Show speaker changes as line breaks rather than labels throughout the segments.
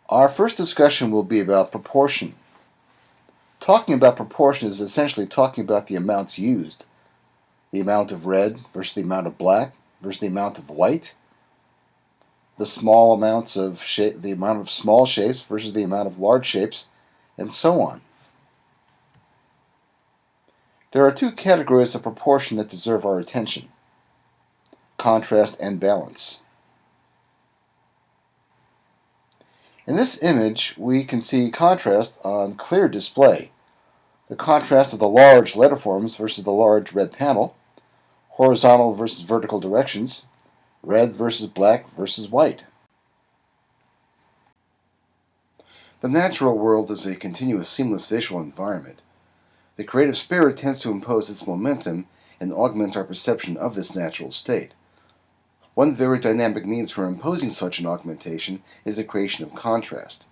Our first discussion will be about proportion. Talking about proportion is essentially talking about the amounts used. The amount of red versus the amount of black versus the amount of white. The the amount of small shapes versus the amount of large shapes, and so on. There are two categories of proportion that deserve our attention: contrast and balance. In this image, we can see contrast on clear display. The contrast of the large letterforms versus the large red panel, horizontal versus vertical directions, red versus black versus white. The natural world is a continuous, seamless visual environment. The creative spirit tends to impose its momentum and augment our perception of this natural state. One very dynamic means for imposing such an augmentation is the creation of contrast.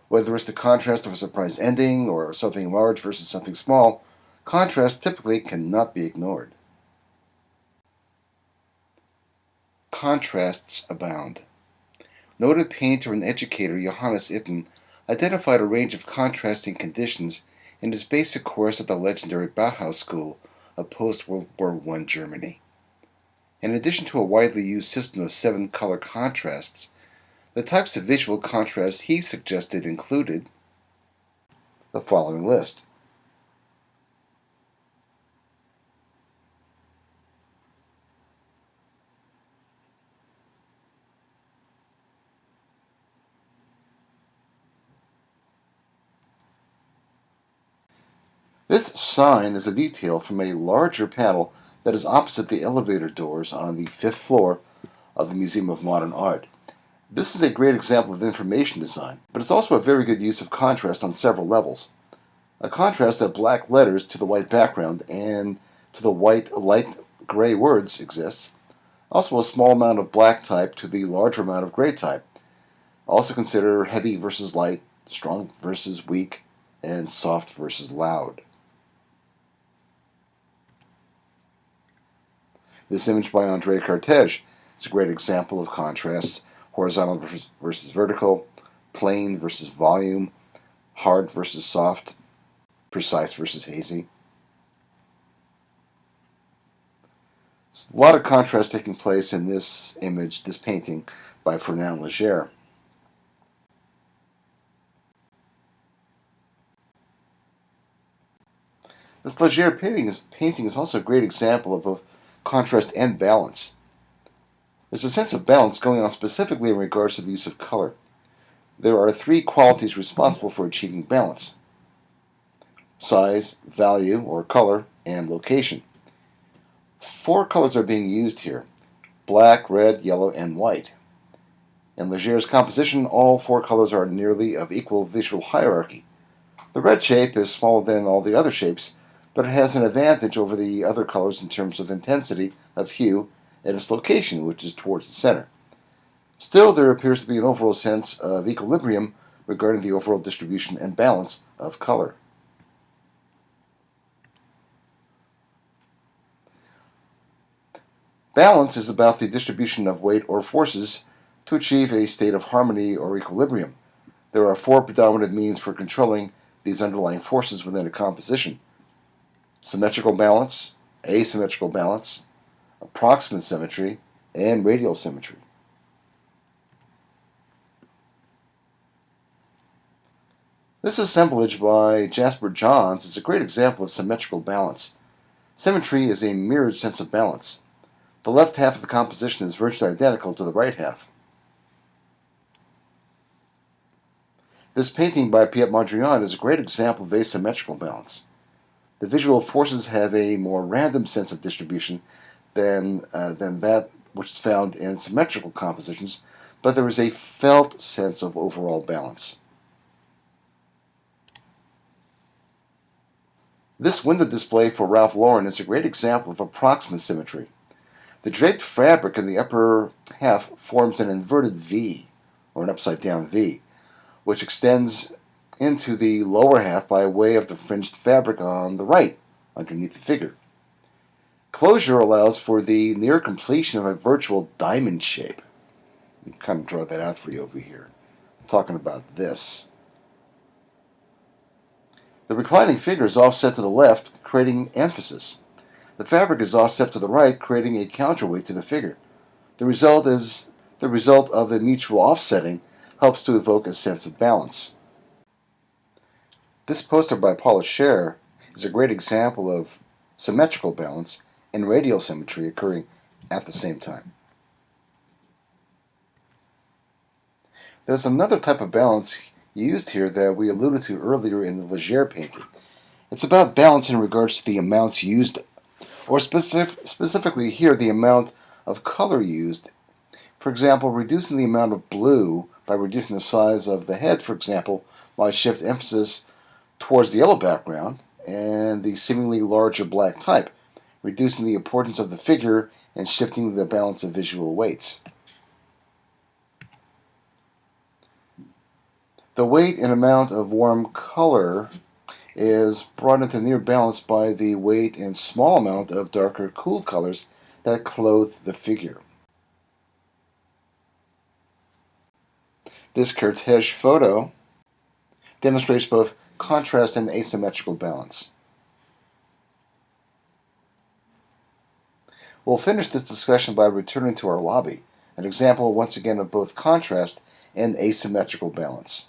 Whether it's the contrast of a surprise ending or something large versus something small, contrast typically cannot be ignored. Contrasts abound. Noted painter and educator Johannes Itten identified a range of contrasting conditions in his basic course at the legendary Bauhaus School of post-World War I Germany. In addition to a widely used system of 7 color contrasts, the types of visual contrasts he suggested included the following list. This sign is a detail from a larger panel that is opposite the elevator doors on the 5th floor of the Museum of Modern Art. This is a great example of information design, but it's also a very good use of contrast on several levels. A contrast of black letters to the white background and to the white light gray words exists. Also a small amount of black type to the larger amount of gray type. Also consider heavy versus light, strong versus weak, and soft versus loud. This image by André Cartege is a great example of contrasts: horizontal versus vertical, plain versus volume, hard versus soft, precise versus hazy. There's a lot of contrast taking place in this image, this painting by Fernand Léger. This Léger painting is also a great example of both contrast and balance. There's a sense of balance going on specifically in regards to the use of color. There are 3 qualities responsible for achieving balance: size, value, or color, and location. 4 colors are being used here: black, red, yellow, and white. In Léger's composition, all 4 colors are nearly of equal visual hierarchy. The red shape is smaller than all the other shapes, but it has an advantage over the other colors in terms of intensity of hue and its location, which is towards the center. Still, there appears to be an overall sense of equilibrium regarding the overall distribution and balance of color. Balance is about the distribution of weight or forces to achieve a state of harmony or equilibrium. There are 4 predominant means for controlling these underlying forces within a composition: symmetrical balance, asymmetrical balance, approximate symmetry, and radial symmetry. This assemblage by Jasper Johns is a great example of symmetrical balance. Symmetry is a mirrored sense of balance. The left half of the composition is virtually identical to the right half. This painting by Piet Mondrian is a great example of asymmetrical balance. The visual forces have a more random sense of distribution than that which is found in symmetrical compositions, but there is a felt sense of overall balance. This window display for Ralph Lauren is a great example of approximate symmetry. The draped fabric in the upper half forms an inverted V, or an upside down V, which extends into the lower half by way of the fringed fabric on the right, underneath the figure. Closure allows for the near completion of a virtual diamond shape. I'll kind of draw that out for you over here. talking about this. The reclining figure is offset to the left, creating emphasis. The fabric is offset to the right, creating a counterweight to the figure. The result of the mutual offsetting helps to evoke a sense of balance. This poster by Paula Scher is a great example of symmetrical balance and radial symmetry occurring at the same time. There's another type of balance used here that we alluded to earlier in the Leger painting. It's about balance in regards to the amounts used, or specifically here, the amount of color used. For example, reducing the amount of blue by reducing the size of the head, for example, might shift emphasis towards the yellow background and the seemingly larger black type, reducing the importance of the figure and shifting the balance of visual weights. The weight and amount of warm color is brought into near balance by the weight and small amount of darker cool colors that clothe the figure. This Kertész photo demonstrates both contrast and asymmetrical balance. We'll finish this discussion by returning to our lobby, an example once again of both contrast and asymmetrical balance.